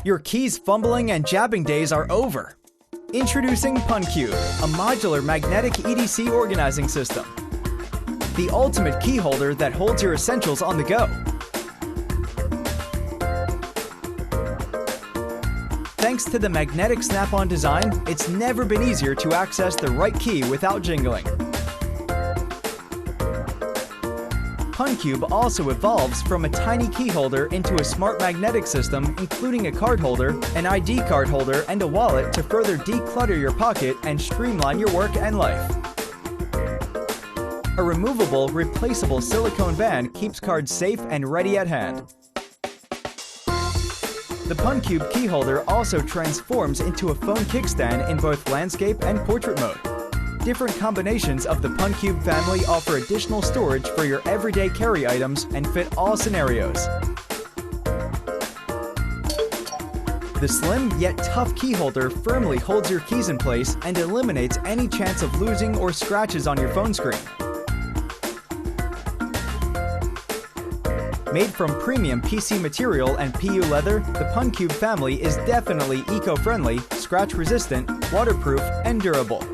Your keys fumbling and jabbing days are over. Introducing PUNCUBE, a modular magnetic EDC organizing system. The ultimate key holder that holds your essentials on the go. Thanks to the magnetic snap-on design, it's never been easier to access the right key without jingling. PUNCUBE also evolves from a tiny key holder into a smart magnetic system, including a card holder, an ID card holder, and a wallet to further declutter your pocket and streamline your work and life. A removable, replaceable silicone band keeps cards safe and ready at hand. The PUNCUBE key holder also transforms into a phone kickstand in both landscape and portrait mode. Different combinations of the PUNCUBE family offer additional storage for your everyday carry items and fit all scenarios. The slim yet tough key holder firmly holds your keys in place and eliminates any chance of losing or scratches on your phone screen. Made from premium PC material and PU leather, the PUNCUBE family is definitely eco-friendly, scratch-resistant, waterproof, and durable.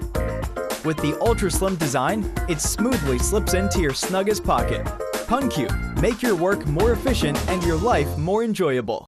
With the ultra-slim design, it smoothly slips into your snuggest pocket. PUNCUBE, make your work more efficient and your life more enjoyable.